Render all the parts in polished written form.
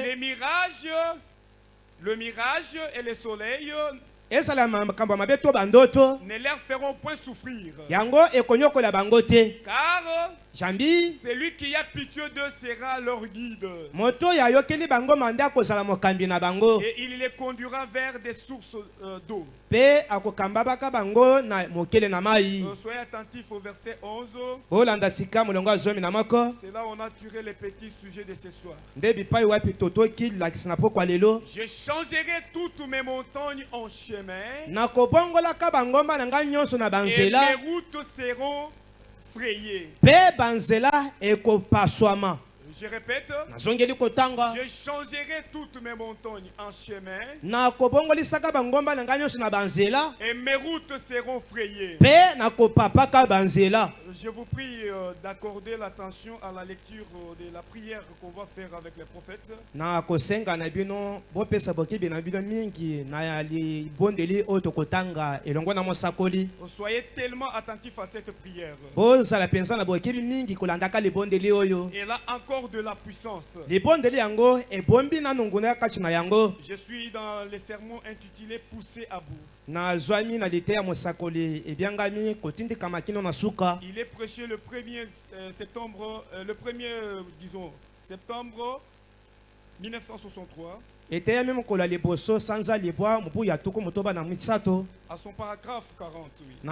les mirages, le mirage et le soleil ne leur feront point souffrir. Car celui qui a pitié d'eux sera leur guide. Et il les conduira vers des sources d'eau. Soyez attentifs au verset 11. C'est là où on a tiré les petits sujets de ce soir. Je changerai toutes mes montagnes en chemin. Et mes routes seront frayées. Je répète, je changerai toutes mes montagnes en chemin. Et mes routes seront frayées. Je vous prie d'accorder l'attention à la lecture de la prière qu'on va faire avec les prophètes. Soyez tellement attentifs à cette prière. Et là encore de la puissance. Je suis dans les sermons intitulés Pousser à bout. Il est prêché le 1er septembre, septembre 1963. À son paragraphe 48.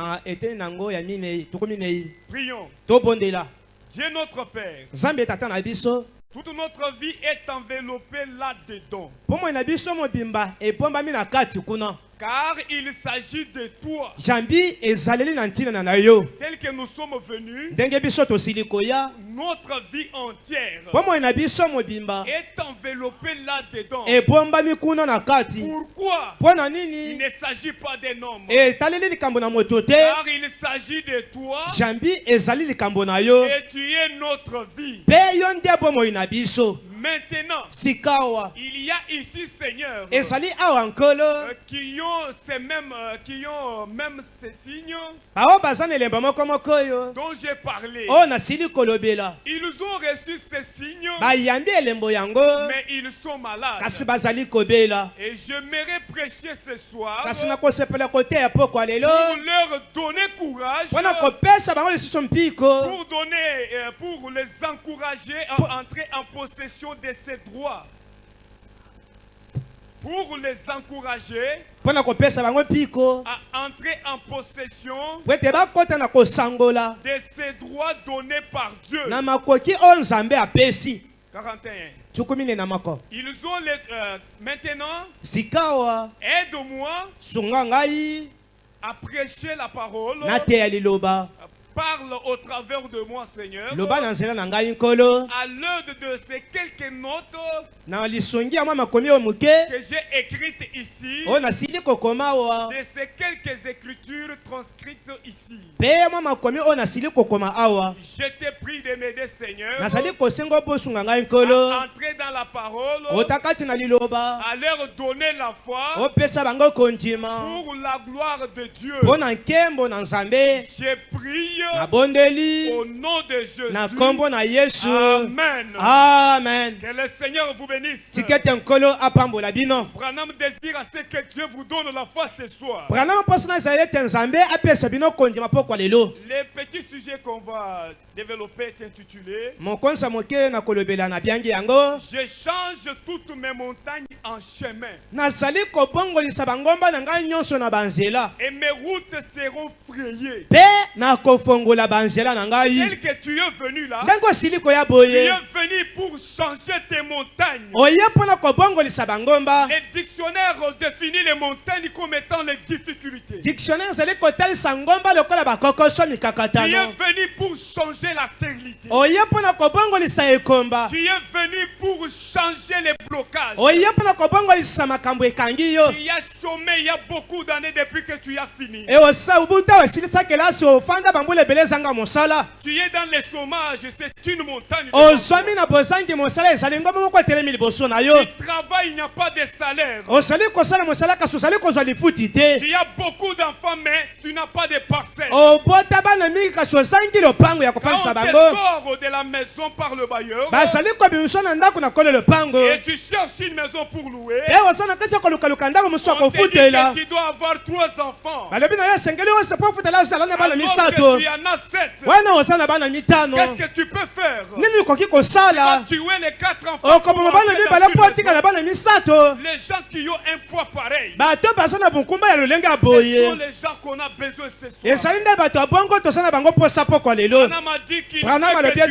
Prions. Dieu notre Père, toute notre vie est enveloppée là-dedans. Car il s'agit de toi. Tel que nous sommes venus, notre vie entière est enveloppée là-dedans. Pourquoi? Il ne s'agit pas d'un homme. Car il s'agit de toi. Et tu es notre vie. Maintenant, il y a ici, Seigneur, qui ont même ces signes dont j'ai parlé. Ils ont reçu ces signes, mais ils sont malades. Et j'aimerais prêcher ce soir pour leur donner courage, pour les encourager à entrer en possession de ces droits. Pour les encourager à entrer en possession de ces droits donnés par Dieu. 41. Ils ont maintenant, aide-moi à prêcher la parole. Parle au travers de moi, Seigneur, à l'aide de ces quelques notes que j'ai écrites ici, de ces quelques écritures transcrites ici. Je te prie de m'aider, Seigneur, à entrer dans la parole, à leur donner la foi pour la gloire de Dieu. Je prie au nom de Jésus. Amen. Amen. Que le Seigneur vous bénisse. Branham désire à ce que Dieu vous donne la foi ce soir. Les petits sujets qu'on va développer est intitulé Je change toutes mes montagnes en chemin. Et mes routes seront frayées. Tel que tu es venu là, tu es venu pour changer tes montagnes. Les dictionnaires définissent les montagnes comme étant les difficultés. Tu es venu pour changer la stérilité. Tu es venu pour changer les blocages. Il y a chômé il y a beaucoup d'années depuis que tu as fini. Tu es dans le chômage, c'est une montagne. travailles, il n'y a pas de salaire. Tu as beaucoup d'enfants, mais tu n'as pas de parcelle. Quand on te sort de la maison par le bailleur, et tu cherches une maison pour louer, on te dit que tu dois avoir 3 enfants. Alors que tu en as 7. Qu'est-ce que tu peux faire? Tu vas tuer les 4 enfants. Les gens qui ont un poids pareil, ce sont les gens qu'on a besoin ce soir. On m'a dit qu'il faut que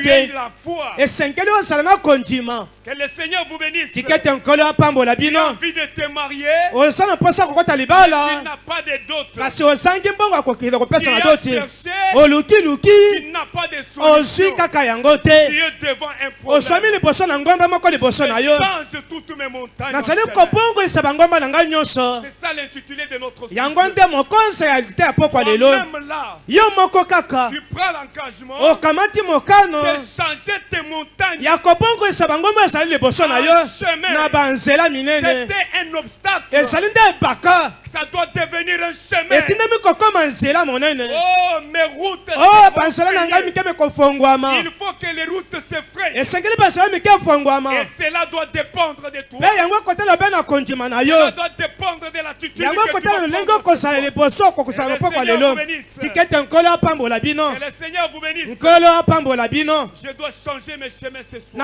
tu aies la foi. Que le Seigneur vous bénisse. Tu as envie de te marier, tu n'as pas de dot. Tu as cherché, tu n'as pas de solution. Tu es devant un problème. Change toutes mes montagnes. C'est ça l'intitulé de notre sujet. Toi-même là, tu prends l'engagement de changer tes montagnes. C'était un obstacle. Ça doit devenir un chemin. Oh, mes routes. Il faut que les routes se frayent. Et cela doit dépendre de toi. Cela doit dépendre de l'attitude que tu vas prendre. Que le Seigneur vous bénisse. Je dois changer mes chemins ce soir.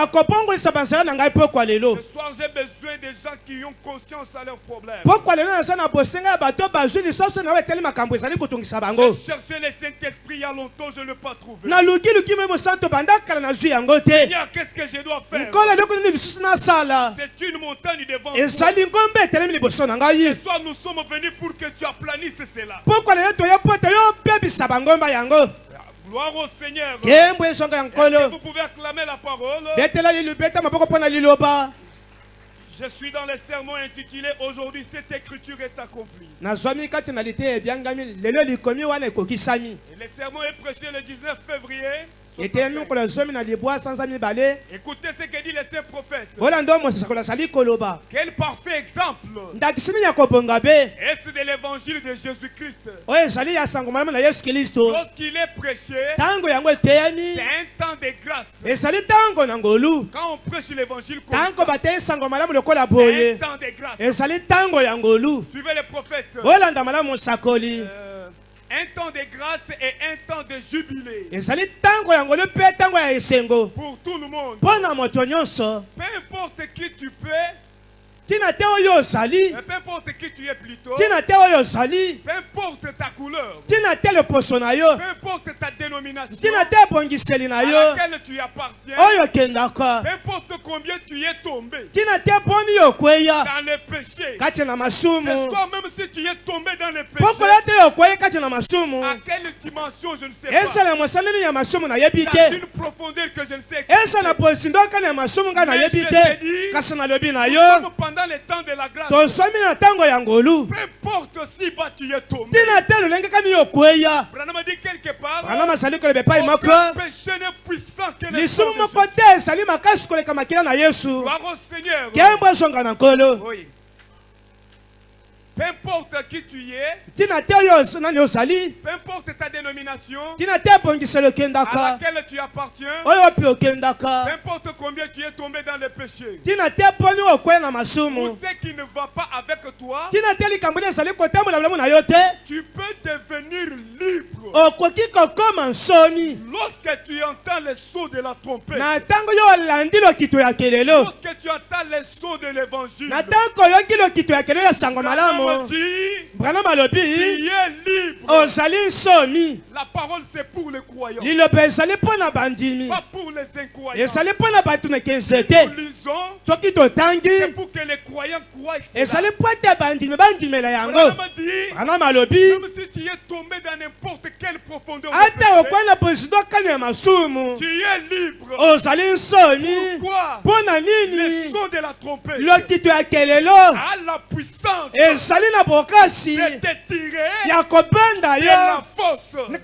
Ce soir, j'ai besoin des gens qui ont conscience à leurs problèmes. J'ai cherché le Saint-Esprit il y a longtemps, je ne l'ai pas trouvé. Seigneur, qu'est-ce que je dois faire? C'est une montagne devant toi. Ce soir, nous sommes venus pour que tu aplanisses cela. Gloire au Seigneur. Est-ce que vous pouvez acclamer la parole? Je suis dans le sermon intitulé Aujourd'hui cette écriture est accomplie. Et le sermon est prêché le 19 février. Écoutez ce que dit le saint prophète. Quel parfait exemple. Est-ce de l'évangile de Jésus-Christ? Lorsqu'il est prêché, c'est un temps de grâce. Quand on prêche l'évangile comme ça, c'est un temps de grâce. Suivez le prophète. Un temps de grâce et un temps de jubilé. Pour tout le monde. Peu importe qui tu peux. Peu importe qui tu es plutôt. Peu importe ta couleur. Peu importe ta dénomination à laquelle tu appartiens. Peu importe combien tu es tombé dans le péché. Ce soir, même si tu es tombé dans le péché, à quelle dimension je ne sais pas, dans une profondeur que je ne sais expliquer. Mais je te dis, nous sommes pendant le temps de la grâce. Peu importe si tu es tombé. Branham dit quelque part, aucun péché n'est puissant que le sang de Jésus. Gloire au Seigneur. Oui. Peu importe qui tu es, peu importe ta dénomination à laquelle tu appartiens, peu importe combien tu es tombé dans le péché, ou ce qui ne va pas avec toi, tu peux devenir libre. Lorsque tu entends le son de la trompette, lorsque tu entends le son de l'évangile, Branham alobi, tu es libre. La parole c'est pour les croyants, pas pour les incroyants. Nous lisons, c'est pour que les croyants croient cela. Branham dit, même si tu es tombé dans n'importe quelle profondeur de péché, tu es libre. Pourquoi? Le son de la trompette a la puissance de te tirer de la fosse. Ce n'est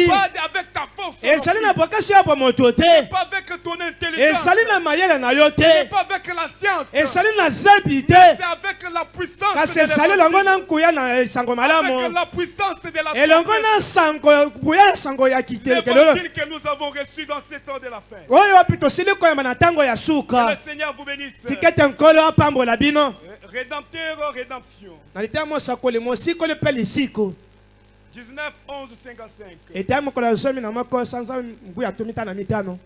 qui pas avec ta force. et ça n'a pas cassé pour mon côté Pas avec ton et intelligence. ça n'a pas na yote Pas avec la science. et ça n'a zabité C'est avec la puissance. car c'est ça longo na kuya na sango malamu Avec la puissance de la et longo na sango kuya sango ya kitele l'évangile que nous avons reçu dans ces temps de la fin. oyo wapito sili ko na tango ya Que suka le Seigneur vous bénisse. tikete nkolo apambola bino Rédempteur, rédemption. na litamo sakole mosiko le pelisiko 19, 11, 55. et tamo kola zomi na moko sanza mbuya tumita na mitano.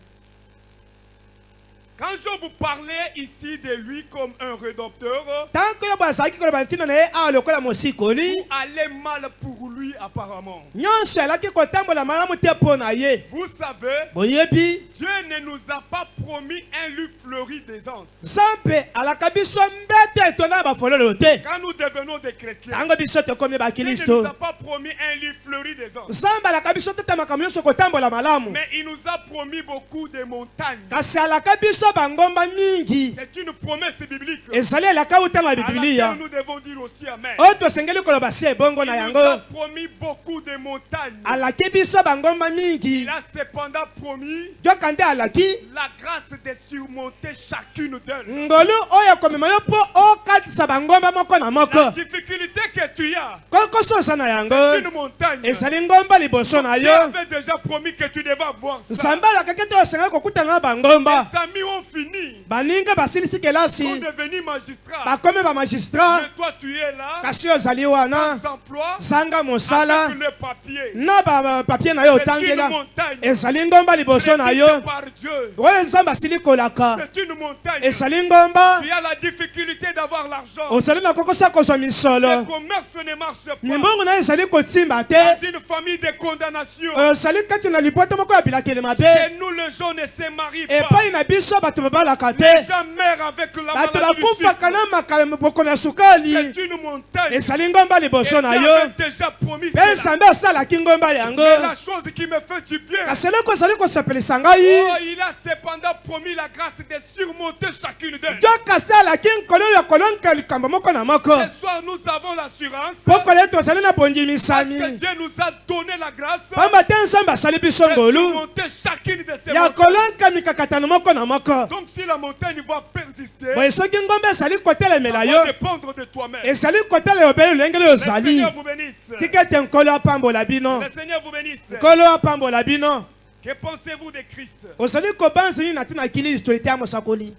Quand je vous parlais ici de lui comme un rédempteur, tant que ba saki ko bantina na e a lokola mosiko ni tout allait mal pour lui apparemment. nyonso elaki kotambola malamu te mpo na ye Vous savez, boyebi Dieu ne nous a pas promis un lieu fleuri d'aisance. sampe alaka biso mbete etona bafololo te Quand nous devenons des chrétiens, tango biso tokomi Dieu ne nous bakristo a pas promis un lieu fleuri d'aisance. nzambe alaka biso tete makambo nyonso kotambola malamu Mais il nous a promis beaucoup de montagnes. kasi alaka biso bangomba mingi C'est une promesse biblique. ezali elaka uta na À bibilia laquelle nous devons dire aussi Amen. oyo tosengeli koloba si ebongo na Il nous a yango promis beaucoup de montagnes. alaki biso bangomba mingi Il a cependant promis joka nde alaki la grâce de surmonter chacune d'elles. ngolu oyo komema yo mpo okatisa bangomba moko na La moko difficulté que tu as, kokoso oza na yango c'est une montagne. ezali ngomba liboso na Dieu yo avait déjà promis que tu devais voir ça. nzambe alakaki te osengeli kokutana na bangomba Les amis ont fini. baninga basilisi Sont kelasi devenus magistrats. bakomi bamagistrat Mais toi, tu es là, kasi ozali wana sans emploi, zanga mosala avec le papier. na bapapie na yo C'est une otangela montagne. ezali ngomba liboso na yo Prédite par Dieu. oyo nzambe asili kolaka C'est une montagne. ezali ngomba Tu as la difficulté d'avoir l'argent. ozali na kokosa kozwa Le misolo commerce ne marche pas. mimbongo na yo ezali kosimba te Dans une famille de condamnation. ozali kati na libota moko ya bilakeli mabe Chez nous, les gens ne se marient pas. epai na biso bato babalaka te Les gens meurent avec la bato maladie du bakufaka sucre. na makolo ya sukali C'est une montagne. ezali ngomba Et liboso na Dieu yo avait déjà promis mpe cela. nzambe asalaki ngomba yango Mais la chose qui me fait du bien, kasi eloko ezali kosepelisa ngai oh, il a cependant promis la grâce de surmonter chacune d'elles. jo kasi alaki nkolo oyo kolonka likambo moko na moko Ce soir, nous avons l'assurance mpo kolee tozali na parce que bondimisami Dieu nous a donné la grâce pamba te nzambe asali biso de ngolu surmonter chacune de ces ya montagnes. kolonka mikakatano moko na moko Donc si la montagne va persister, boye soki ngomba ezali kotelemela ça yo va dépendre de toi-même. ezali kotelela yobeli lolengeli oyo Le ozali Seigneur vous bénisse. tika ete nkolo apambola bino Le Seigneur vous bénisse. nkolo apambola bino Que pensez-vous de Christ? ozali kobanza nini na ntina kristo ete ya mosakoli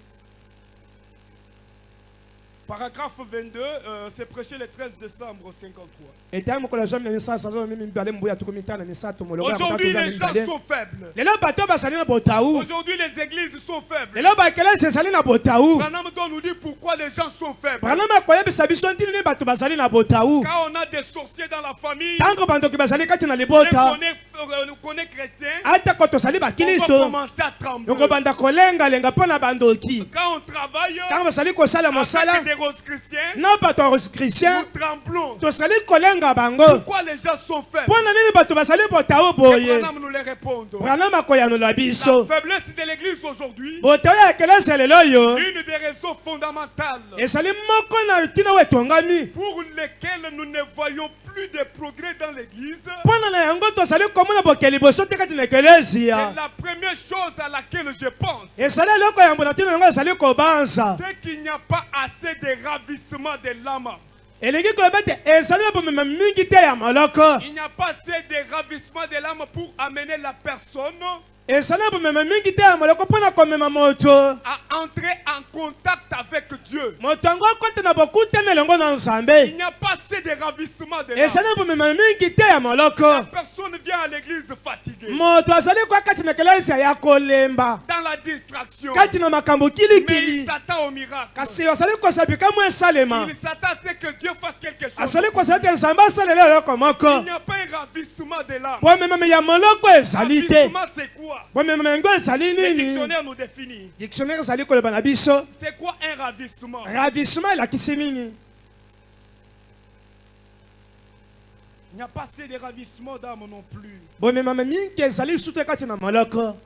Paragraphe 22, c'est prêché le 13 décembre 53. ete ya mokolo azwami na misasa azwami mibale mbuya tuku mitano misato molongo ya Aujourd'hui, motatu les gens mibale sont faibles. lelo bato bazali na botau Aujourd'hui, les églises sont faibles. lelo bakelesi ezali na botau Branham doit nous dire pourquoi les gens sont faibles. branam akoyebisa biso ntini nini bato bazali na botau Quand on a des sorciers dans la famille, ntango bandoki bazali kati na et libota qu'on est chrétien, ata ko tozali on va bakristo commencer à trembler. okobanda kolengalenga mpo na bandoki Quand on travaille ntango bazali kosala mosala avec des roses chrétiens, na bato ya christian nous tremblons. tozali kolenga bango Pourquoi les gens sont faibles? mpo na nini bato bazali botau Et boye Branham nous les répond. branam akoyanola La biso faiblesse de l'église aujourd'hui, botau ya kelesi ya lelo oyo une des raisons fondamentales ezali moko na ntina oyo etongami pour lesquelles nous ne voyons plus de progrès dans l'église. mpo na yango tozali komona boke liboso te kati na ekelezia C'est la première chose à laquelle je pense. ezali eloko yambo na ntina yango ezali kobanza C'est qu'il n'y a pas assez de ravissement de l'âme. elingi koloba ete ezali na bomema mingi te ya moloko Il n'y a pas assez de ravissement de l'âme pour amener la personne ezali na bomema mingi te ya moloko mpo na komema moto à entrer en contact avec Dieu. moto yango akota na bokutana elongo na Il nzambe n'y a pas assez de ravissement de ezali l'âme. na bomema mingi te ya moloko La personne vient à l'église fatiguée, moto azali kwa kati na kelesi ya kolemba dans la distraction. kati na makambo Mais il kilikili s'attend au miracle. kasi azali kosabika mwa esalema Il s'attend à ce que Dieu fasse quelque chose. azali kosala ete nzambe asalela eloko Il moko n'y a pas un ravissement de l'âme. bomemame ya moloko ezali te Ravissement, c'est quoi? bomemame yango ezali Le nini dictionnaire nous définit. dictionnaire ezali koloba na biso C'est quoi un ravissement? ravissement elakisi nini Il n'y a pas assez de ravissement d'âme non plus. bomemame mingi ezali sutu kati na moloko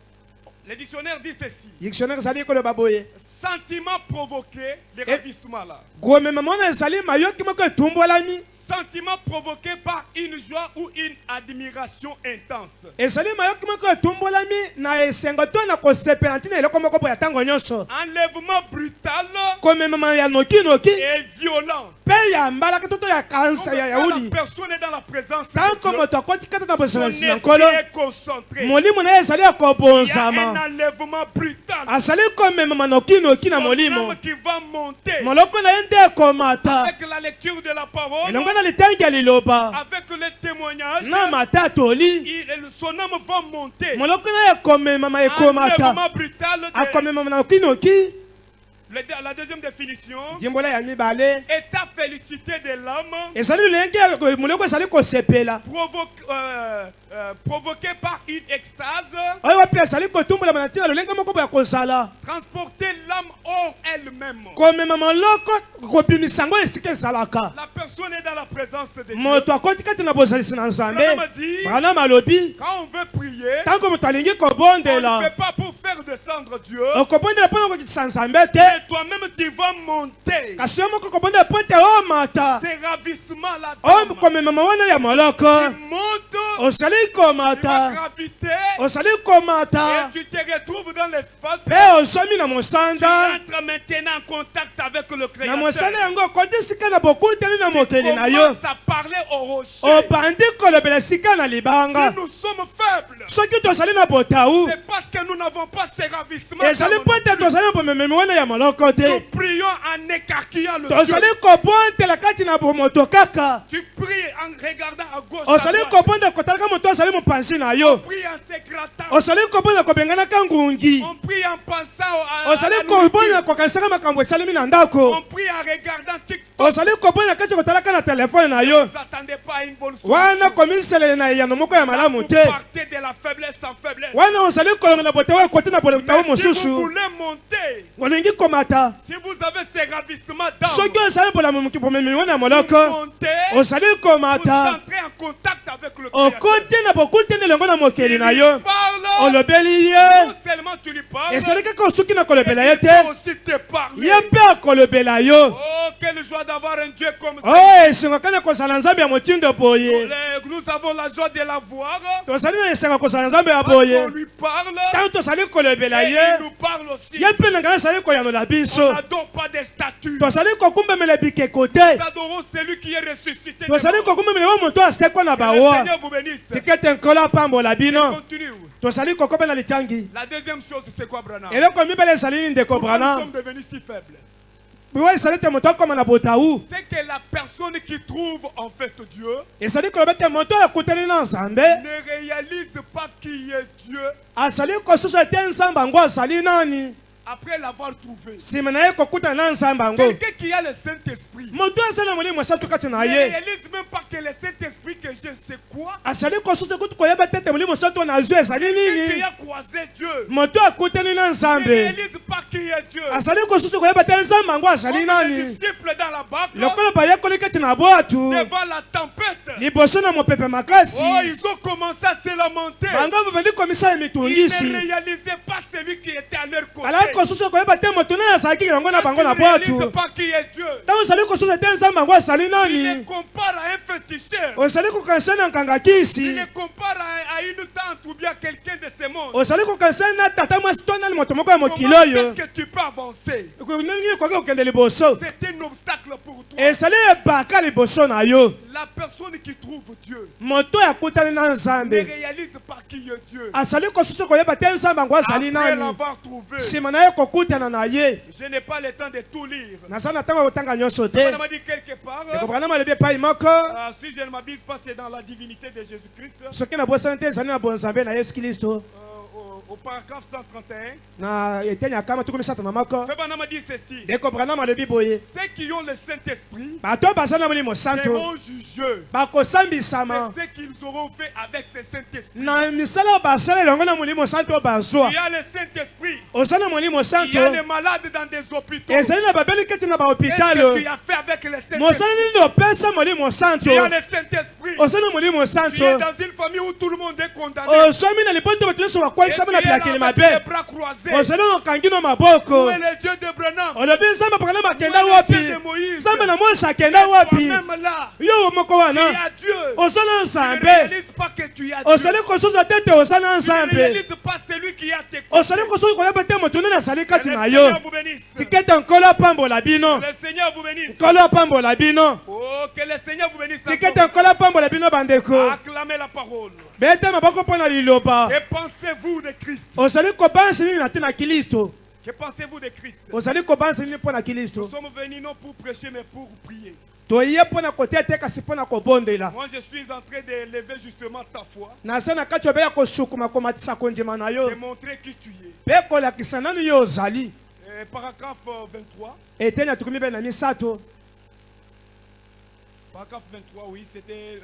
Le dictionnaire dit ceci. dictionnaire ezali koloba boye sentiment provoqué, le ravissement là. Sentiment provoqué par une joie ou une admiration intense. Enlèvement brutal et violent. La personne est dans la présence de Dieu. Son esprit est concentré. Il y a un enlèvement brutal. Son âme qui va monter avec la lecture de la parole, avec le témoignage. Son âme va monter. Un enlèvement brutal. La deuxième définition, état félicité de l'âme, provoqué par une extase, transporter l'âme hors elle-même. La personne est dans la présence de Dieu. Quand on veut prier, on ne fait pas pour faire descendre Dieu. Toi-même tu vas monter. C'est ravissement là. Tu montes, tu vas graviter, et tu te retrouves dans l'espace. Tu entres maintenant en contact avec le Créateur. Tu commences à parler au rocher. Si nous sommes faibles, c'est parce que nous n'avons pas ces ravissements. Nous prions en écarquillant le Dieu. Tu pries en regardant à gauche, à droite. Tu pries en s'éclatant. On prie en pensant à la on prie en regardant TikTok. Vous n'attendez pas à une bonne solution. Vous partez de la faiblesse en faiblesse. Si vous voulez monter, si vous avez ces ravissements d'âme, vous montez, vous entrez en contact avec le Créateur. Non seulement tu lui parles, mais tu peux aussi te parler. Oh, quelle joie d'avoir un Dieu comme ça. Nous avons la joie de la voir. On lui parle, et il nous parle aussi. On n'adore pas des statues. Nous adorons celui qui est ressuscité. Le Seigneur vous bénisse. Continue. La deuxième chose, c'est quoi, Branham? Pourquoi nous sommes devenus si faibles? C'est que la personne qui trouve en fait Dieu ne réalise pas qui est Dieu après l'avoir trouvé. Quelqu'un qui a le Saint-Esprit ne réalise même pas que le Saint-Esprit, que je sais quoi. Quelqu'un qui a croisé Dieu ne réalise pas qui est Dieu. Comme les disciples dans la barque devant la tempête. Oh, ils ont commencé à se lamenter. Ils ne réalisaient pas celui qui était à leur côté. Ils ne réalisent pas qui est Dieu. Ils les comparent à un féticheur. Ils les comparent à une tante ou bien quelqu'un de ce monde. Comment est-ce que tu peux avancer? C'est un obstacle pour toi. La personne qui trouve Dieu ne réalise pas qui est Dieu. Après l'avoir trouvé, je n'ai pas le temps de tout lire. On m'a dit quelque part, si je ne m'abuse pas, c'est dans la divinité de Jésus-Christ. Au paragraphe 131, Branham dit ceci: ceux qui ont le Saint-Esprit seront jugeux de ce qu'ils auront fait avec ce Saint-Esprit. Il y a le Saint-Esprit, il y a les malades dans des hôpitaux. Qu'est-ce que tu as fait avec le Saint-Esprit? Tu as le Saint-Esprit. Tu es dans une famille où tout le monde est condamné. na bilakeli mabe ozali okangi no maboko olobi nzambe pakala makenda wapi nzambe na mwasi akenda wapi yo moko wana osala nzambe osali kosuza tete osala nzambe osali kosuza koyeba te moto nini asali kati na yo tikete nkolo apambola bino nkolo apambola bino tikete nkolo apambola bino bandeko bete maboko mpo na liloba osali kobansa nini na te na Kristo. Que pensez-vous de Christ? Nous sommes venus non pour prêcher mais pour prier. Moi je suis en train d'élever justement ta foi. Et montrer qui tu es. Paragraphe 23. Paragraphe 23, oui, c'était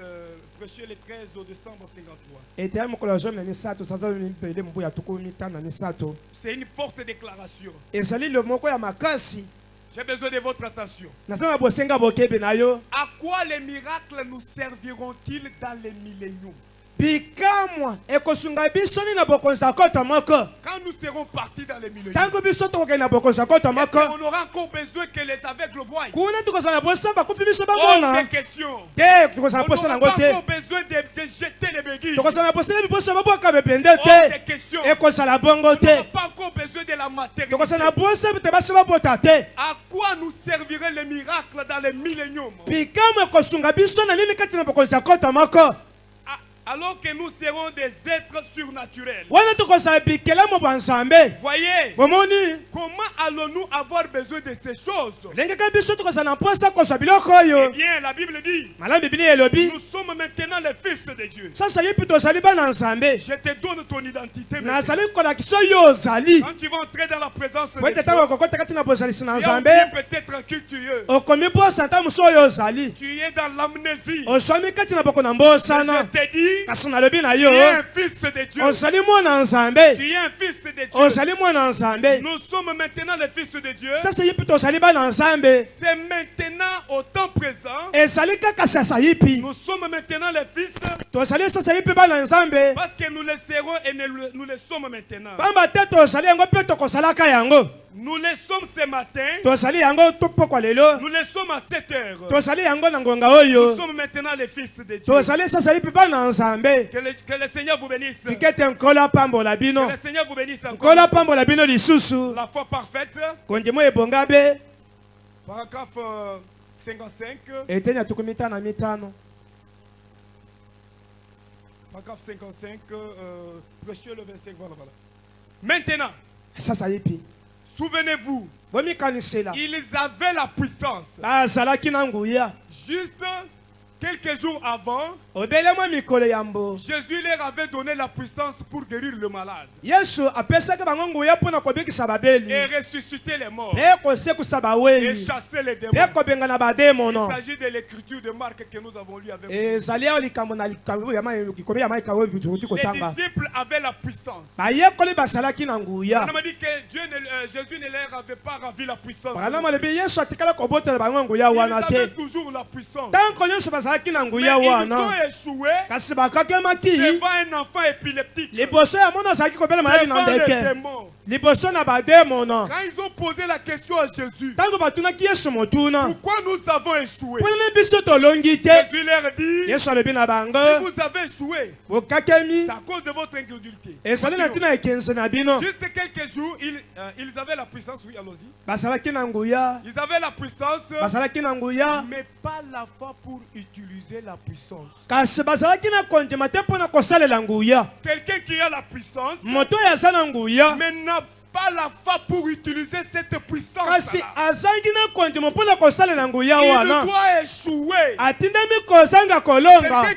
prêché le 13 décembre 53. C'est une forte déclaration. J'ai besoin de votre attention. À quoi les miracles nous serviront-ils dans les milléniums? Quand nous serons partis dans les milléniums, on aura encore besoin que les aveugles voient. Hors de question. On n'aura pas encore besoin de jeter les béquilles. Hors de question. On n'aura pas encore besoin de la matérialité. À quoi nous serviraient les miracles dans les milléniums? Alors que nous serons des êtres surnaturels. Voyez, comment allons-nous avoir besoin de ces choses? Eh bien, la Bible dit, nous sommes maintenant les fils de Dieu. Je te donne ton identité. Quand tu vas entrer dans la présence de Dieu, tu as oublié peut-être qui tu es. Tu es dans l'amnésie. Je t'ai dit, tu es un fils de Dieu. Tu es un fils de Dieu. Nous sommes maintenant les fils de Dieu. C'est maintenant au temps présent. Nous sommes maintenant les fils. Parce que nous les serons et nous les sommes maintenant. Nous les sommes ce matin. Nous les sommes à 7 heures. Nous sommes maintenant les fils de Dieu. Que le Seigneur vous bénisse. Que le Seigneur vous bénisse encore. La foi parfaite. Paragraphe 55. Paragraphe 55. Prêchez le 25. Voilà. Maintenant. Souvenez-vous, ils avaient la puissance. Juste quelques jours avant, Jésus leur avait donné la puissance pour guérir le malade et ressusciter les morts et chasser les démons. Il s'agit de l'écriture de Marc que nous avons lu avec vous. Les disciples avaient la puissance. Ça m'a dit que Jésus ne leur avait pas ravi la puissance. Ils avaient toujours la puissance. Ils ont échoué devant un enfant épileptique, devant les démons. Quand ils ont posé la question à Jésus, pourquoi nous avons échoué? Jésus leur dit, si vous avez échoué, c'est à cause de votre incrédulité. Juste quelques jours, ils avaient la puissance, oui, allons-y. Ils avaient la puissance, mais pas la foi pour utiliser la puissance. Quelqu'un qui a la puissance, mais n'a pas la foi pour utiliser cette puissance. Il doit échouer. Quelqu'un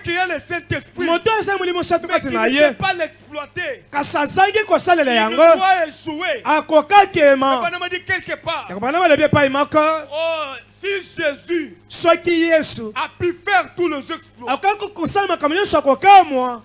qui a le Saint-Esprit, mais qui ne peut pas l'exploiter, il doit échouer. On m'a dit quelque part, oh, Si Jésus soki Yesu a pu faire tous les exploits, akako kusala makambo nyonso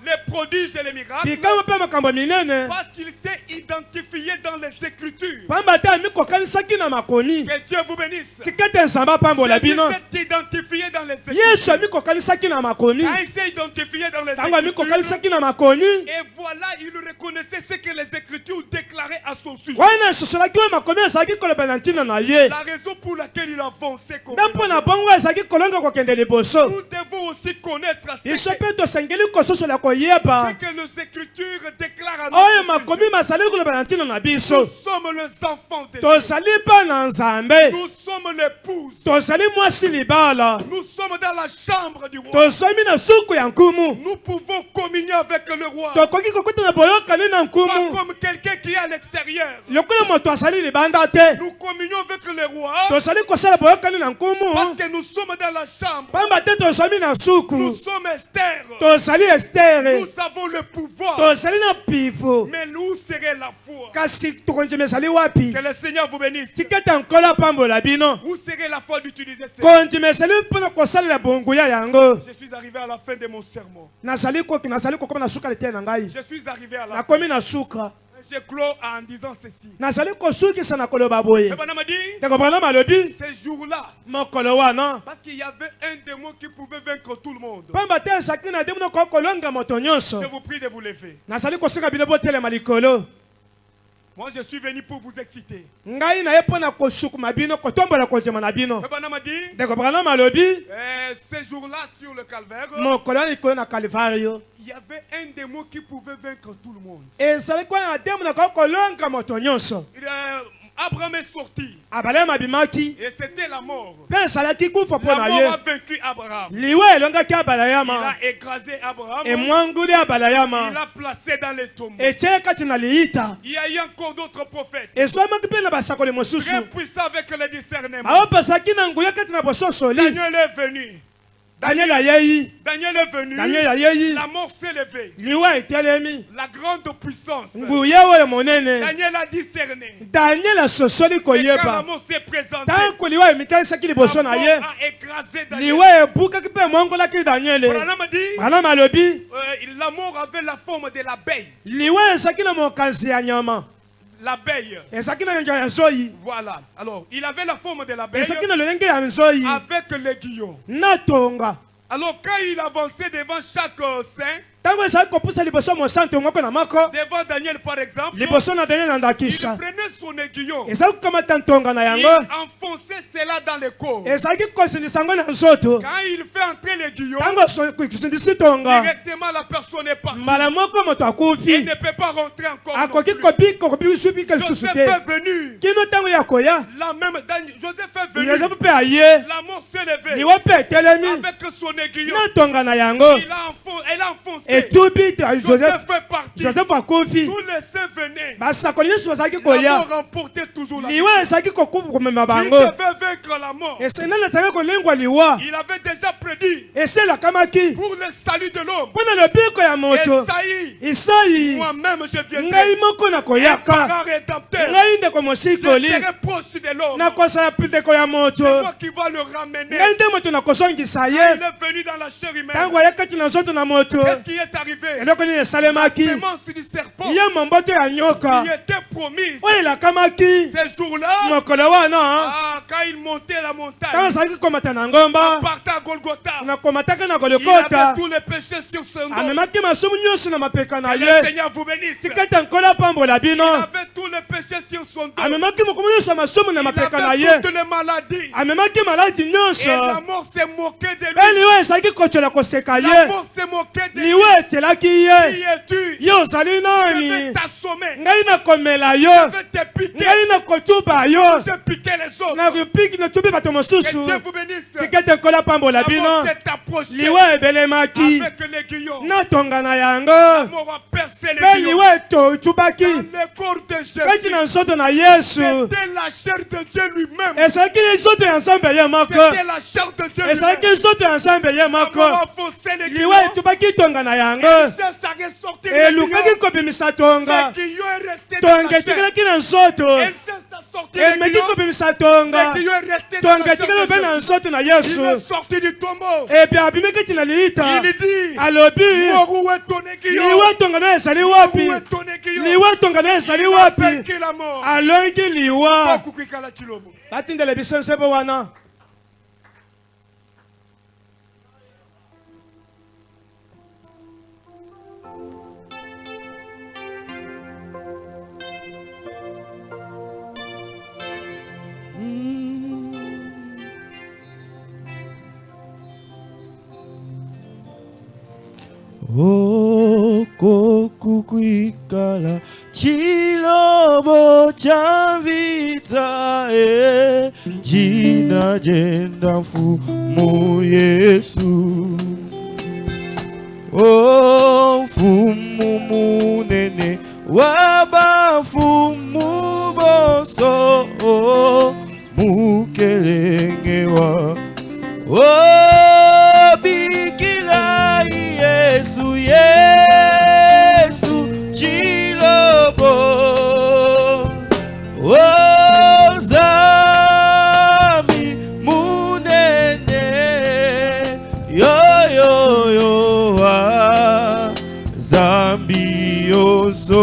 les prodiges et les miracles, bikamwa pe makambo minene parce qu'il s'est identifié dans les Écritures. pamba te amikokanisaki na makomi Que Dieu vous bénisse. tikete nzambe apambola bino Jésus s'est identifié dans les Écritures. Yesu amikokanisaki na makomi Quand il s'est identifié dans les tango Écritures, amikokanisaki na makomi et voilà, il reconnaissait ce que les Écritures déclaraient à son sujet. wana esosolaki oyo makomi ezalaki koloba na ntina na ye La raison pour laquelle il avançait comme nde mpo na bongo ezalaki kolonga kokende liboso nous devons aussi connaître biso mpe tosengeli kososola koyeba ce que les Écritures déclarent à oyo notre makomi sujet. mazali koloba na ntina na Nous biso sommes les enfants de Dieu. tozali mpa na nzambe Nous sommes l'épouse. tozali mwasi libala Nous sommes dans la chambre du roi. tozomi na suku ya nkumu Nous pouvons communier avec le roi. tokoki kokota na boyokani na Pas nkumu comme quelqu'un qui est à l'extérieur. lokola moto azali libanda te Nous communions avec le roi tozali kosala boyokani na nkumu parce que nous sommes dans la chambre. pamba te tozomi na Nous suku sommes Esther. tozali estere Nous avons le pouvoir. tozali na pivo Mais nous serait la foi. kasi tokondima ezali wapi Que le Seigneur vous bénisse. tikete nkolo apambola bino Où serait la foi d'utiliser ces kondima ezali mpona kosalela bonguya yango Je suis arrivé à la fin de mon sermon. nazali kokoma na suka lete na ngai Je suis arrivé à la fin. nakomi na suka Je clôt en disant ceci. nazali kosukisa na koloba boye Le bonhomme a dit, ndeko branam alobi ces jours-là, mokolo wana parce qu'il y avait un démon qui pouvait vaincre tout le monde. pamba te ezalaki na ndemo noko kolonga moto nyonso Je vous prie de vous lever. nazali kosenga bino botelema likolo Moi, je suis venu pour vous exciter. ngai naye mpo na kosukuma bino kotombola kondima na bino Le bonhomme a dit, ndeko branam alobi ces jours-là sur le calvaire, mokolo ya likolo na kalvario il y avait un démon qui pouvait vaincre tout le monde. ezali kuwa na ndemo noko kolonga moto nyonso Abraham est sorti abalema abimaki et c'était la mort. mpe ezalaki kufa mpo La na mort ye a vaincu Abraham. liwe elongaki Il abalayama a écrasé Abraham. emwanguli Il abalayama l'a placé dans les tombeaux. etie kati na liita Il y a eu encore d'autres prophètes ezwamaki mpe na basakoli mosusu très puissants avec le discernement. aopesaki na nguya kati na bososoli Daniel est venu. daniel ayei Daniel est venu. daniel ayei La mort s'est levée. liwa etelemi La grande puissance. nguya oyo monene Daniel a discerné. daniel asosoli Et quand la koyeba mort s'est présentée, ntango liwa emitanisaki la liboso mort na ye a écrasé Daniel. liwa ebukaki mpe emwangolaki daniele Branham dit, branam alobi la mort avait la forme de l'abeille. liwa ezalaki na mokanzi ya nyama L'abeille. ezalaki na nzoi ya nzoi Voilà. Alors, il avait la forme de l'abeille ezalaki na lolenge ya nzoi avec l'aiguillon. na tonga Alors, quand il avançait devant chaque saint, ntango ezalaki kopusa liboso mosantu moko na moko devant Daniel par exemple, liboso na daniel na il ndakisa prenait son aiguillon. ezalaki kokamata ntonga na Il yango enfonçait cela dans le corps. ezalaki kosindisa yango na nzoto Quand il fait entrer l'aiguillon, ntango kosindisi tonga directement la personne est partie. mbala moko moto Il akufi ne peut pas rentrer encore. non akoki plus. kobisupika lisusu Joseph te est venu. kino ntango ya koya La même Joseph est venu. yozefu mpe aye La mort s'est levée. liwa mpe etelemi Avec son aiguillon, na tonga na yango elle a enfoncé. etubi Joseph est parti. josefu akufi Tous les saints venaient. basakoli nyonso bazalaki La koya mort remportait toujours la vie. liwa ezalaki komema Il bango devait vaincre la mort. esenani ezalaki kolengwa liwa Il avait déjà prédit eselakamaki pour le salut de l'homme. mpo na lobiko ya moto Esaïe, isai moi-même je viendrai. ngai moko na Un koyaka parent rédempteur. ngai ndeko Je mosikoli serai proche de l'homme. nakosala ndeko ya moto C'est moi qui va le ramener. ngai nde moto nakosongisa Il ye est venu dans la chair humaine. ntango aye kati na nzoto na moto Qu'est-ce qui est arrivé? eloko nini esalemaki Semence du serpent ye momboto ya nyoka qui était promise. oyo elakamaki Ces jours-là, mokolo wana quand il montait la montagne, ntango azalaki komata na ngomba partait à Golgotha, nakomataki na il golokota avait tous les péchés sur son dos. amemaki masumu nyonso na mapeka na Que le ye Seigneur vous bénisse. Il tikati nkolo apambola bino avait tous les péchés sur son dos. amemaki mokomo nyonso ya masumu na Il mapeka na avait ye toutes les maladies. amemaki maladi Et nyonso la mort s'est moquée de mpe lui. liwa ezalaki kotyola koseka La ye mort s'est moquée de lui. liwa etyelaki Qui ye es-tu? ye ozali Je nani vais t'assommer. ngai nakomela yo Je vais te piquer. ngai nakotuba yo Je piquer les autres. nakopiki natubi bato Que mosusu Dieu vous bénisse. tikete nkolo apambola La bino mort s'est approchée liwa ebelemaki avec l'aiguillon. na tonga na La yango mort a percé mpe l'aiguillon. liwa etubaki Dans le corps de Jésus. kati na nzoto na yesu C'était la chair de Dieu lui-même. ezalaki nzoto ya nzambe ye moko C'était la chair de Dieu ezalaki lui-même. nzoto ya nzambe ye La moko mort a foncé l'aiguillon. liwa etubaki tonga na yango Et ça ressorti elukaki kobimisa tonga l'aiguillon est resté dans tonga la chair. etikilaki na nzoto Elle s'est sortir le guillaume. Le guillaume est resté dans la chair de Jésus. Il est sorti du tombeau. Il dit, Morou est ton guillaume. Morou est ton guillaume. Il a vaincu la mort. Batindele bisense bo wana. O kokukwikala chilobo cha vita jina jenda mfumu Yesu. O mfumu munene wabafumu boso mukelenge wa bikila Yesu Yesu chilobo zami munene yo wa zambi yoso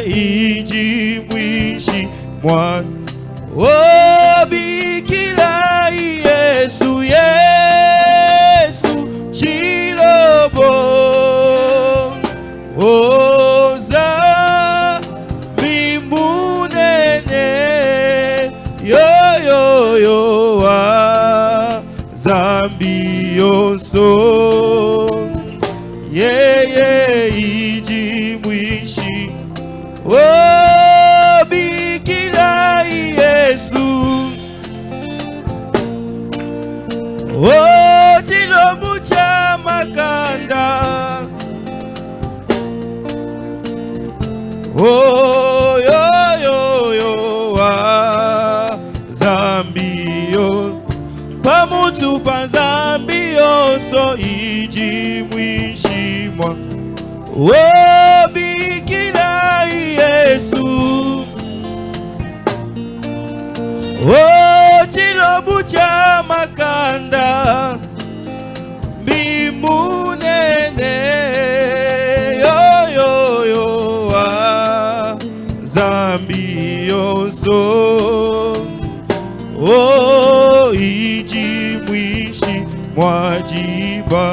iji mwishi mwa bikila Yesu Yesu chilobo zami munene yo wa zambi yoso iji mwishi bikila Yesu chilobu cha makanda yo wa zambio pamutu pa zambio so iji mwishimwa bikila Yesu chilobu cha makanda bimunene yo wa zambi yoso iji mwishi mwajiba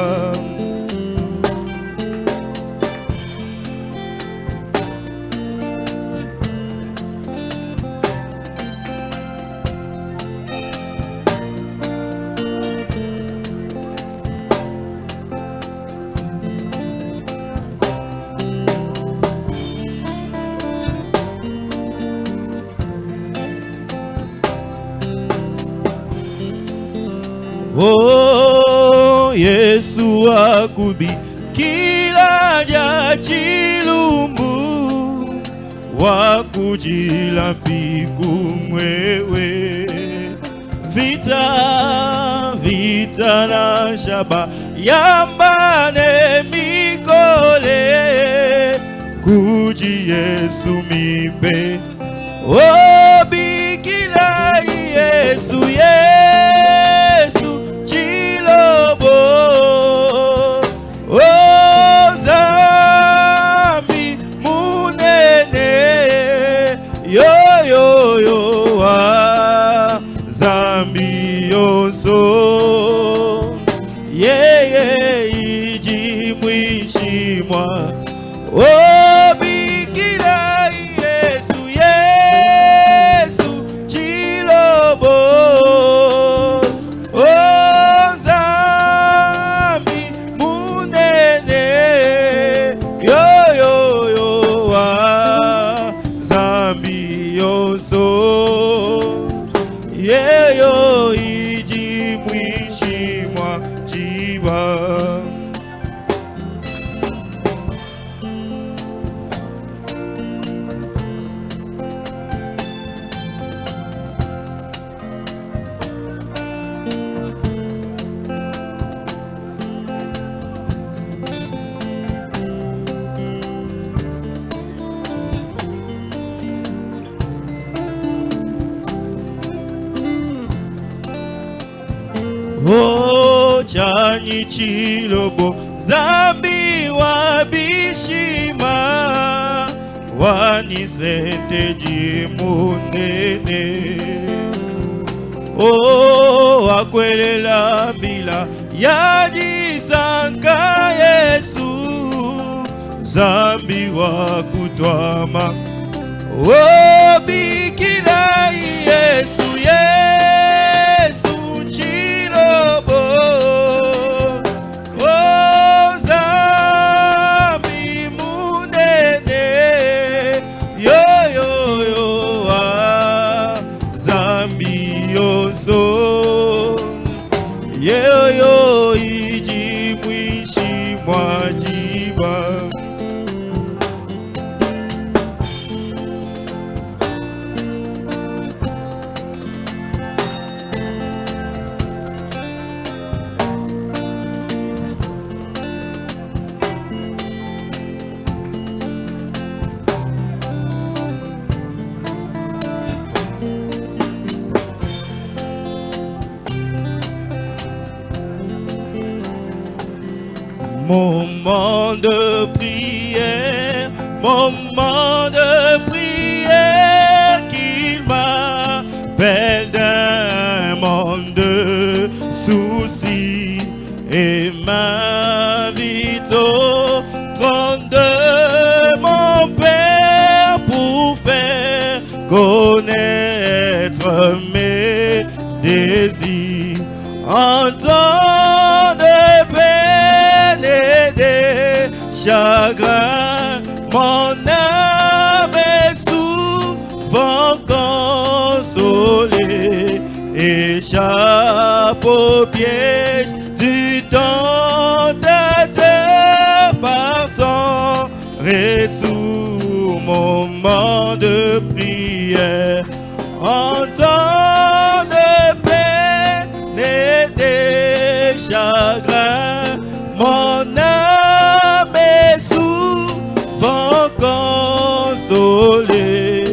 Yesu akubi kila ja chilumbu wakujila piku mwewe vita na shaba yambane mikole kuji Yesu mipe bikila Yesu chilobo zami munene yo wa zambi yoso iji mwishimwa bikila Yesu chilobo iji mwishi mwa jiba Oh chani chilobo zambi wabishima wanisente jimunene. Oh akwelela mbila yajisanka Yesu zambi wakutwama. Oh bikila Yesu Yesu chilobo. Oh zambi munene yo yo yo zambi yoso yo yo iji mwishi mwajiba. Moment de prière, moment de prière, qu'il m'appelle d'un monde de soucis et m'invite au trône de mon Père pour faire connaître mes désirs. En temps de peine et de chagrin, mon âme est souvent consolée, échappe au piège du tentateur par ton retour. Moment de prière, en temps de peine et de chagrin, mon âme est souvent consolée,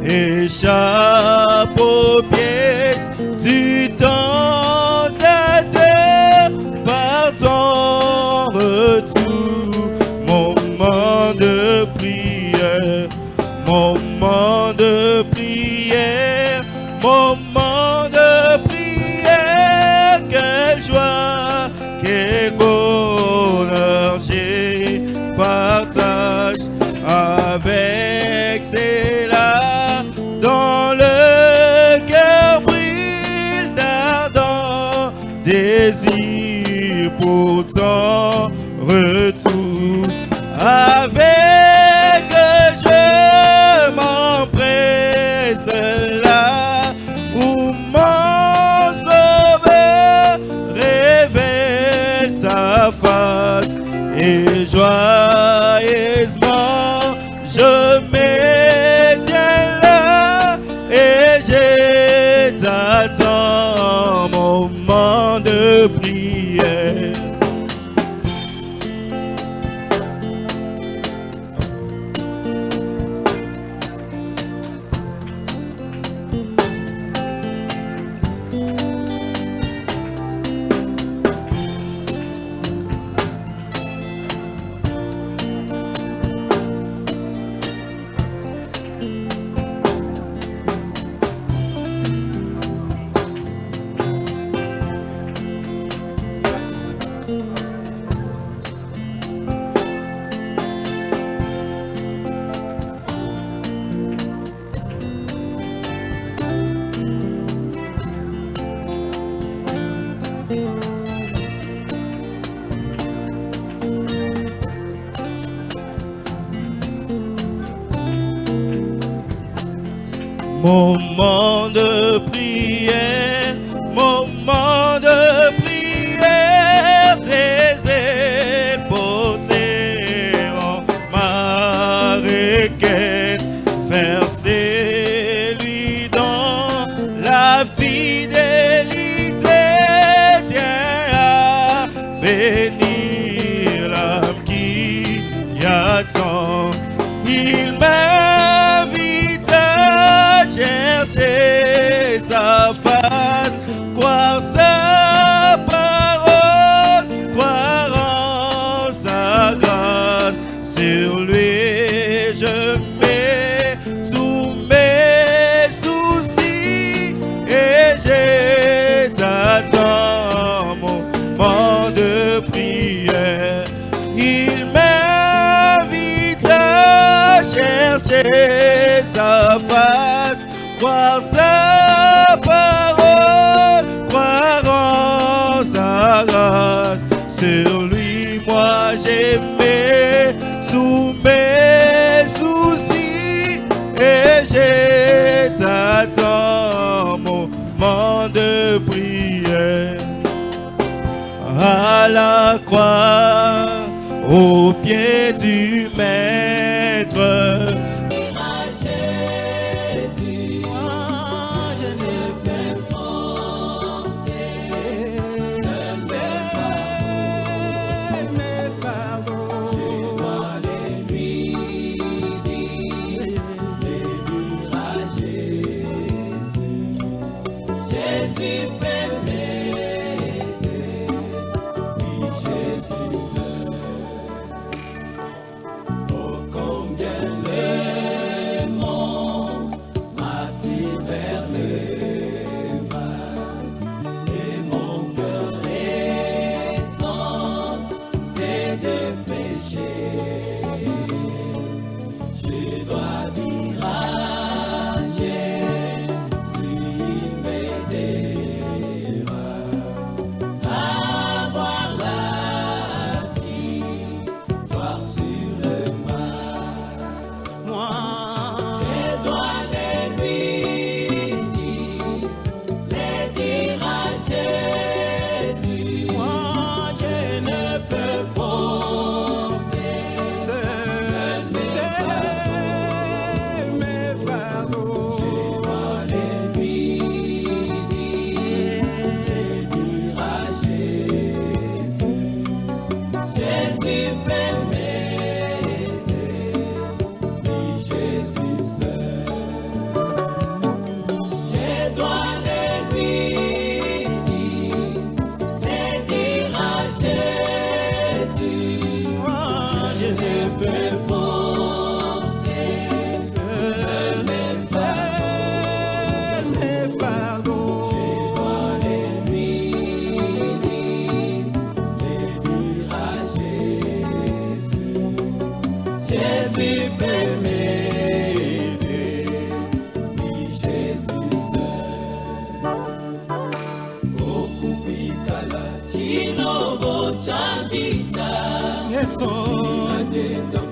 échappe au piège du tentateur par ton retour. Moment de prière, moment de prière, moment de prière, quelle joie, quel bonheur j'ai partage avec ceux-là dont le cœur brûle d'ardent désir pour ton retour. Avec je m'empresse là où mon sauveur révèle sa face et joyeusement je me tiens là et je t'attends. Moment de prière. Moment de prière, moment de prière, tes ailes porteront ma requête, versez-lui dans la fidélité, tiens à bénir l'âme qui y attend. Il m'invite à chercher sa face, croire sa croire sa parole, croire en sa grâce. Sur lui, moi j'ai mis sous mes soucis et j'ai t'attends moment de prière. À la croix, au pied du Maître.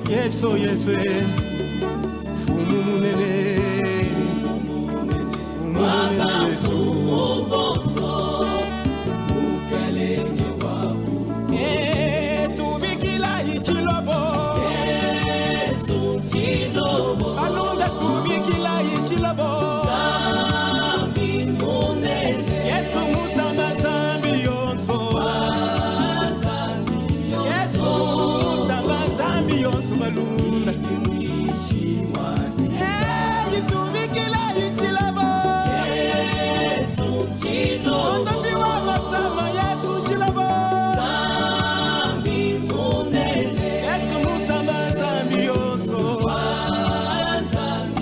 Yeso Yeso fumu munene Yeso boso ukelenge wabu tubikila ichilobo Yesu chilobo alonda tubikila ichilobo zambi munene Yesu mutamba zambi yonso Malunda hey tubikila ichilabo Yesu chilo ndabiwa masama Yesu chilabo zambi munene Yesu mutamba zambi yonso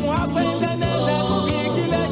mwakwenda nenda kubikila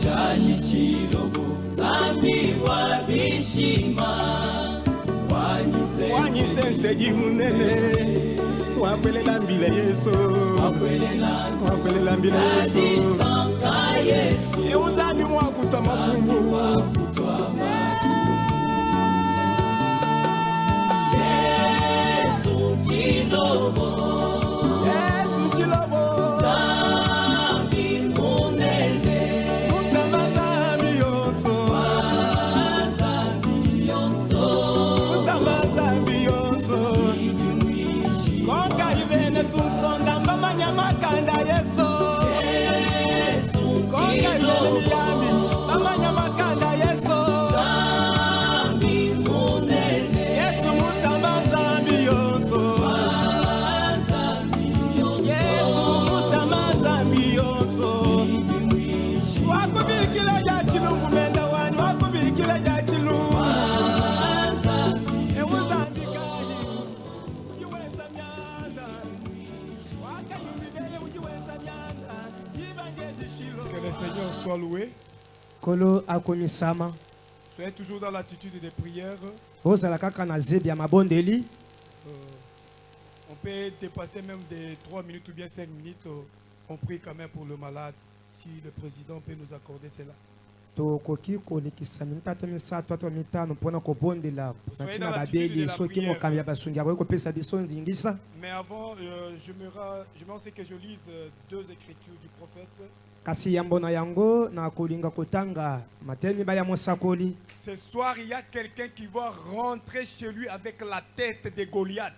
Chani chilobo zambi wa bishima Wani sente jimunene Wakwelela mbile Yesu Wakwelela mbile Yesu Sanka Yesu Euzami mwakuta makumbu Yesu chilobo Yesu chilobo Zambi munene Mutama zambi yonso Zambi yonso Mutama zambi yonso Konka ibene tunsonda mama nyamakanda Yesu Konka ibene miyambi mama nyamakanda Yesu Zambi munene Yesu mutama zambi yonso Yesu mutama zambi yonso Wakubikile ja chilungu menda wani Wakubikile ja chilungu Que le Seigneur soit loué. Kolo akomisama. Soyez toujours dans l'attitude des prières. Ozala kaka na zebi ya mabondeli. On peut dépasser même des 3 minutes ou bien 5 minutes. On prie quand même pour le malade. Si le président peut nous accorder cela. Tokoki kolikisa minute misatu atwa mitano mpona kobondela natina babeli soki mokambi ya basungi akoki kopesa biso nzingisa. Mais avant, j'aimerais aussi que je lise 2 écritures du prophète. Kasi yambo na yango na kolinga kotanga mateni baya mosakoli. Ce soir, il y a quelqu'un qui va rentrer chez lui avec la tête de Goliath.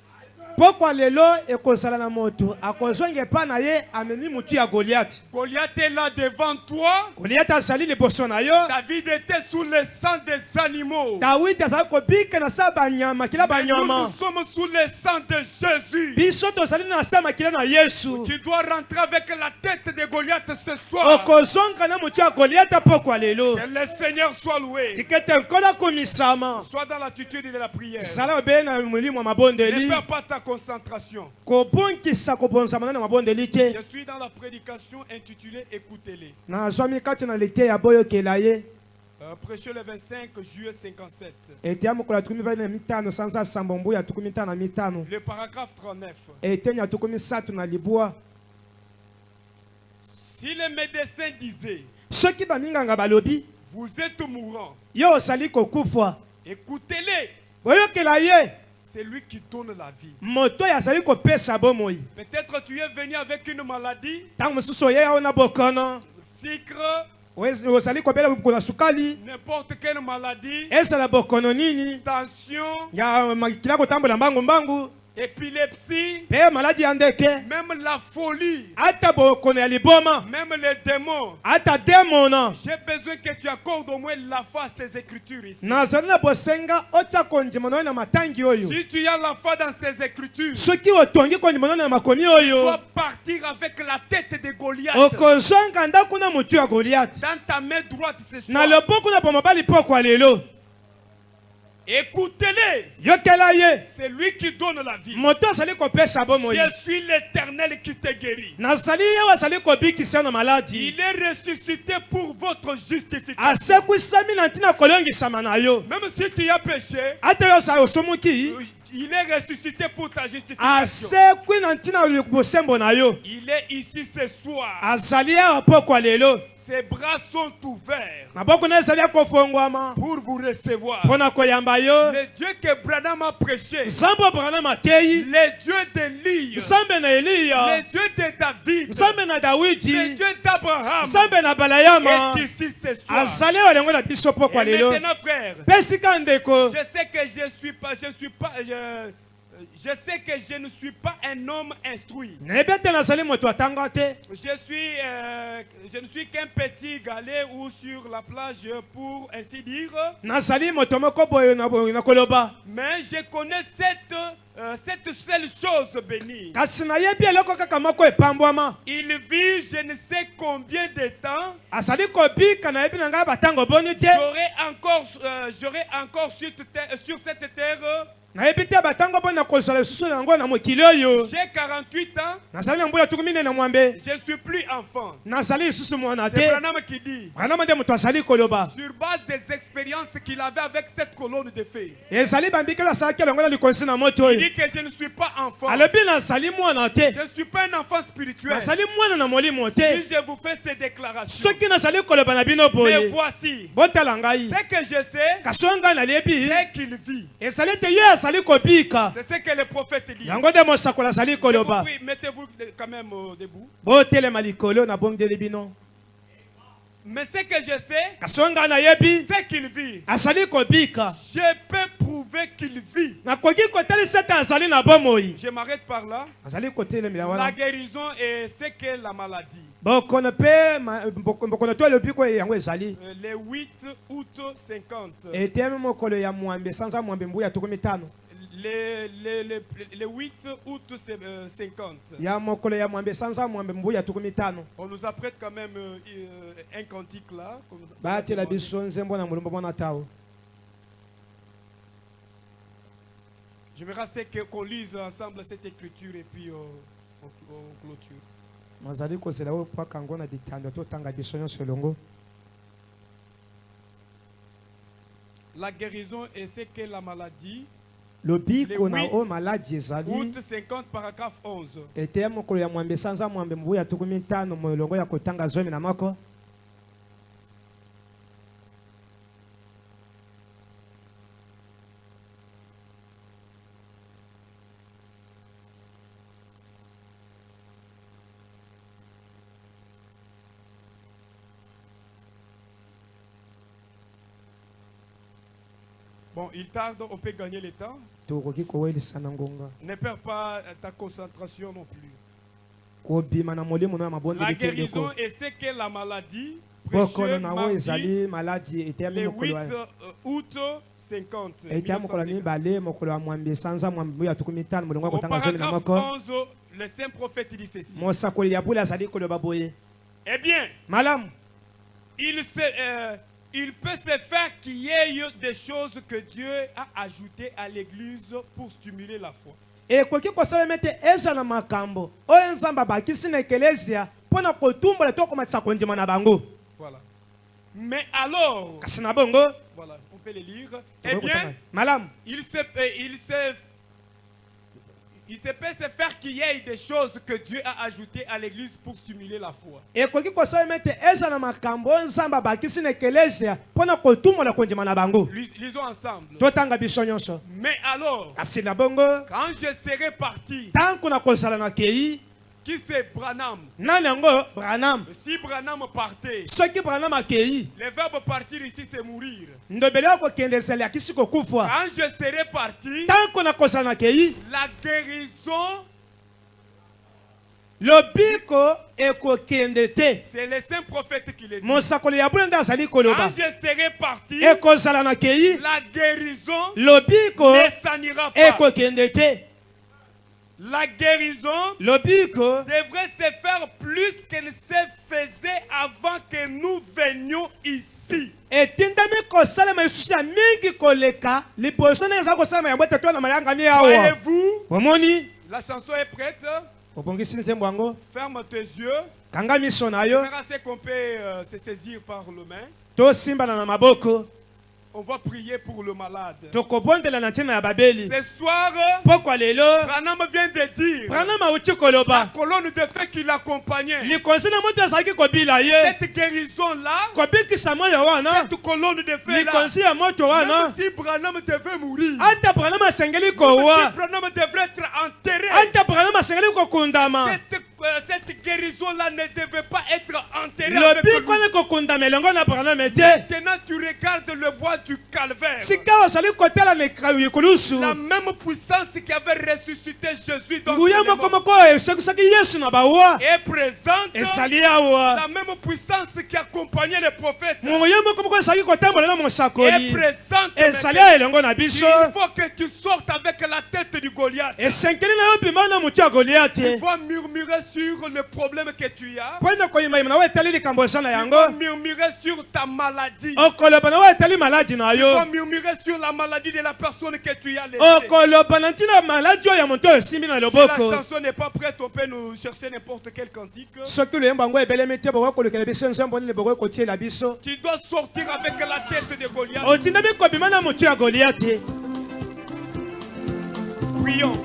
Pourquoi lelo ekozala na moto akozonge pa na ye ameni mutu ya Goliath. Goliath est là devant toi. Goliath asali liboso na yo. David était sous le sang des animaux. David asali kobika na sa banyama kila banyama. Nous sommes sous le sang de Jésus. Biso tozali na sa makila na Yesu. Tu dois rentrer avec la tête de Goliath ce soir. Okozonga na mutu ya Goliath pourquoi lelo. Que le Seigneur soit loué. Tikete nkola komisama. Sois dans l'attitude de la prière. Sala be na mulimo mabondeli. Ne perds pas ta concentration. Je suis dans la prédication intitulée Écoutez-les. Prêchez le 25 juillet 57. Le paragraphe 39. Si les médecins disaient vous êtes mourant, écoutez-les. C'est lui qui donne la vie. Peut-être tu es venu avec une maladie. Sucre. N'importe quelle maladie. Tension. Épilepsie. Même la folie. Même les démons. J'ai besoin que tu accordes au moins la foi à ces écritures ici. Si tu as la foi dans ces écritures, tu dois partir avec la tête de Goliath dans ta main droite ce soir. Écoutez-les. C'est lui qui donne la vie. Je suis l'Éternel qui te guérit. Il est ressuscité pour votre justification. Même si tu as péché, il est ressuscité pour ta justification. Il est ici ce soir. Ses bras sont ouverts pour vous recevoir. Le Dieu que Branham a prêché, le Dieu d'Élie, le Dieu de David, le Dieu d'Abraham est ici ce soir. Et maintenant, frère, je sais que je ne suis pas un homme instruit. Je ne suis qu'un petit galet ou sur la plage pour ainsi dire. Mais je connais cette seule chose bénie. Il vit je ne sais combien de temps. J'aurai encore sur cette terre J'ai 48 ans. Je Je ne suis plus enfant. C'est Branham qui dit, sur base des expériences qu'il avait avec cette colonne de feu, il dit que je ne suis pas enfant. Je ne suis pas un enfant spirituel. Si je vous fais ces déclarations, mais voici, ce que je sais, c'est qu'il vit. C'est ce que le prophète dit. Mettez-vous quand même debout. Mais ce que je sais, c'est qu'il vit. Je peux prouver qu'il vit. Je m'arrête par là. La guérison est ce que la maladie. Le 8 août 50. Le 8 août 50. On nous apprête quand même un cantique là. Je verrai qu'on lise ensemble cette écriture et puis on clôture. La guérison est ce que la maladie. Le 8 août 50 paragraphe 11. Bon, il tarde, on peut gagner le temps. Ne perds pas ta concentration non plus. La guérison est ce que la maladie. Le 8 août 50. Au paragraphe 11, le saint prophète dit ceci. Eh bien, il peut se faire qu'il y ait des choses que Dieu a ajoutées à l'église pour stimuler la foi. Voilà. Mais alors, voilà, on peut les lire. Eh bien, il se peut se faire qu'il y ait des choses que Dieu a ajoutées à l'église pour stimuler la foi. Lisons ensemble. Mais alors, quand je serai parti, qui c'est Branham? Si Branham partait, le verbe partir ici c'est mourir. Quand je serai parti, la guérison, c'est le saint prophète qui le dit. Quand je serai parti, la guérison ne s'en ira pas. La guérison devrait se faire plus qu'elle se faisait avant que nous venions ici. Voyez-vous, la chanson est prête. Ferme tes yeux. On verra ce qu'on peut se saisir par le main. On va prier pour le malade. Ce soir, Branham vient de dire la colonne de feu qui l'accompagnait. Cette guérison-là, cette colonne de feu-là, même si Branham devait mourir, même si Branham devrait être enterré, cette guérison-là ne devait pas être enterrée avec lui. Maintenant, tu regardes le bois du calvaire. La même puissance qui avait ressuscité Jésus dans le est présente. La même puissance qui accompagnait les prophètes est présente. Il faut que tu sortes avec la tête du Goliath. Il faut murmurer sur le problème que tu as. Tu vas murmurer sur ta maladie. Tu vas murmurer sur la maladie de la personne que tu as laissée. Si la chanson n'est pas prête, on peut nous chercher n'importe quel cantique. Tu dois sortir avec la tête de Goliath. Prions.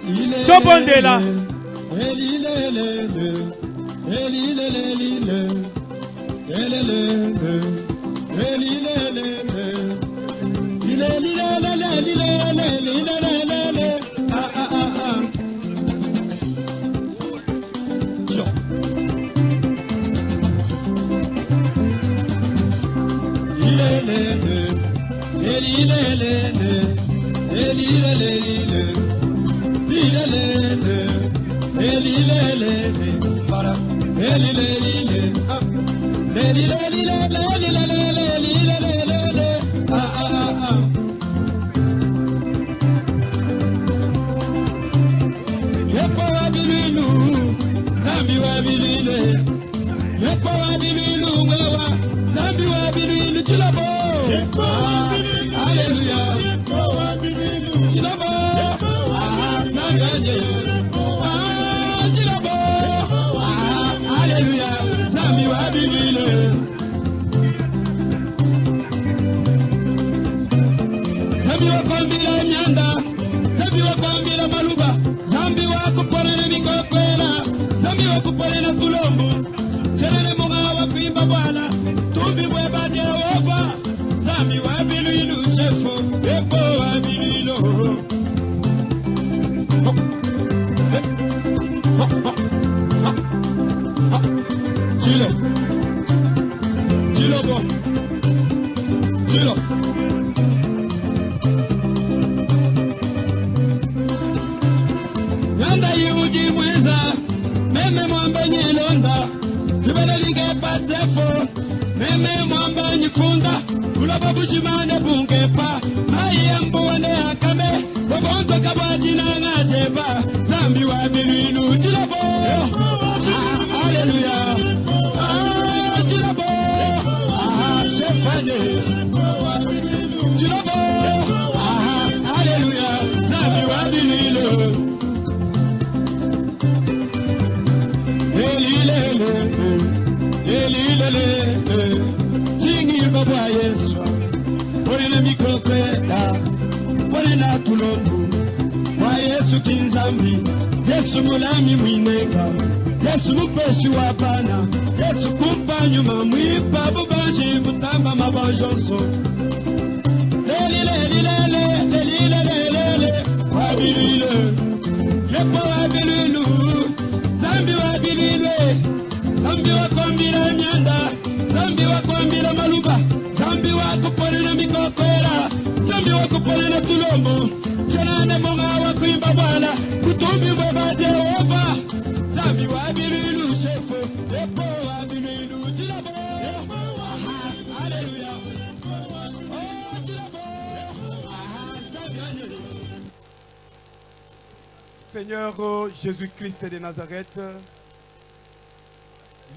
Seigneur Jésus-Christ de Nazareth,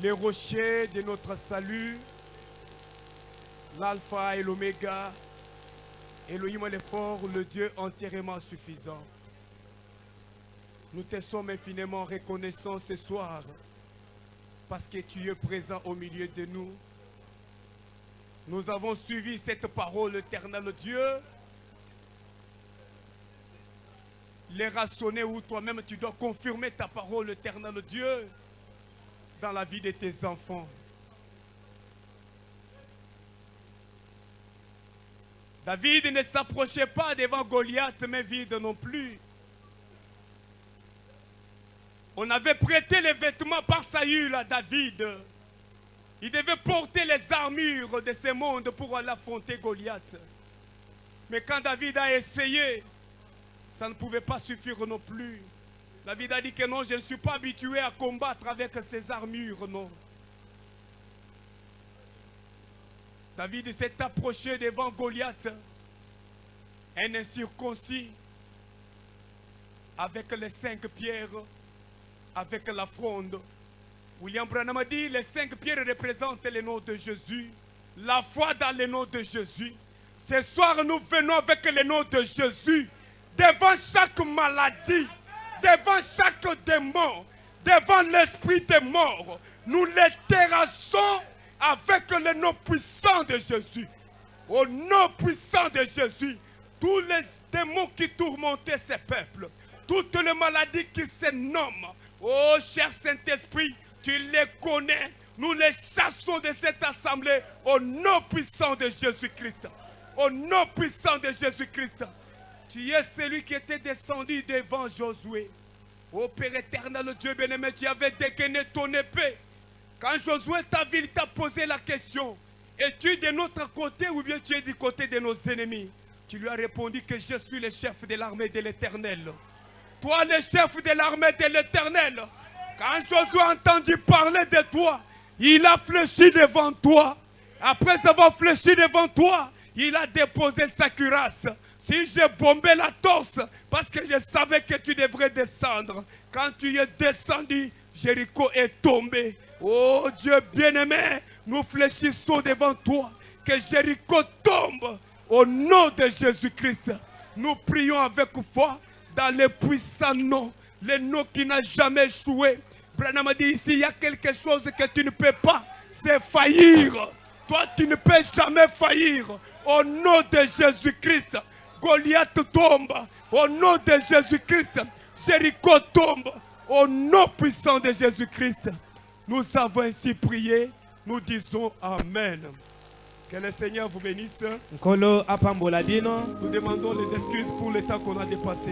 le rocher de notre salut, l'alpha et l'oméga, Elohim le fort, le Dieu entièrement suffisant. Nous te sommes infiniment reconnaissants ce soir parce que tu es présent au milieu de nous. Nous avons suivi cette parole, éternel Dieu, les raisonner où toi-même tu dois confirmer ta parole, éternel Dieu, dans la vie de tes enfants. David ne s'approchait pas devant Goliath, mais vide non plus. On avait prêté les vêtements par Saül à David. Il devait porter les armures de ce monde pour aller affronter Goliath. Mais quand David a essayé, ça ne pouvait pas suffire non plus. David a dit que non, je ne suis pas habitué à combattre avec ces armures, non. David s'est approché devant Goliath, un incirconcis, avec les 5 pierres, avec la fronde, William Branham a dit les 5 pierres représentent le nom de Jésus, la foi dans le nom de Jésus. Ce soir, nous venons avec le nom de Jésus devant chaque maladie, devant chaque démon, devant l'esprit des morts. Nous les terrassons avec le nom puissant de Jésus. Au nom puissant de Jésus, tous les démons qui tourmentaient ces peuples, toutes les maladies qui se nomment, oh cher Saint-Esprit, tu les connais, nous les chassons de cette assemblée au nom puissant de Jésus-Christ. Au nom puissant de Jésus-Christ. Tu es celui qui était descendu devant Josué. Ô Père éternel, Dieu bien-aimé, tu avais dégainé ton épée. Quand Josué t'a vu, il t'a posé la question, es-tu de notre côté ou bien tu es du côté de nos ennemis? Tu lui as répondu que je suis le chef de l'armée de l'Éternel. Toi, le chef de l'armée de l'Éternel. Quand Josué a entendu parler de toi, il a fléchi devant toi. Après avoir fléchi devant toi, il a déposé sa cuirasse. Si j'ai bombé la torse, parce que je savais que tu devrais descendre. Quand tu es descendu, Jéricho est tombé. Oh Dieu bien-aimé, nous fléchissons devant toi. Que Jéricho tombe au nom de Jésus-Christ. Nous prions avec foi dans le puissant nom. Le nom qui n'a jamais échoué. Branham a dit ici, il y a quelque chose que tu ne peux pas, c'est faillir. Toi, tu ne peux jamais faillir. Au nom de Jésus-Christ, Goliath tombe. Au nom de Jésus-Christ, Jéricho tombe. Au nom puissant de Jésus-Christ, nous avons ainsi prié. Nous disons Amen. Que le Seigneur vous bénisse. Nous demandons les excuses pour le temps qu'on a dépassé.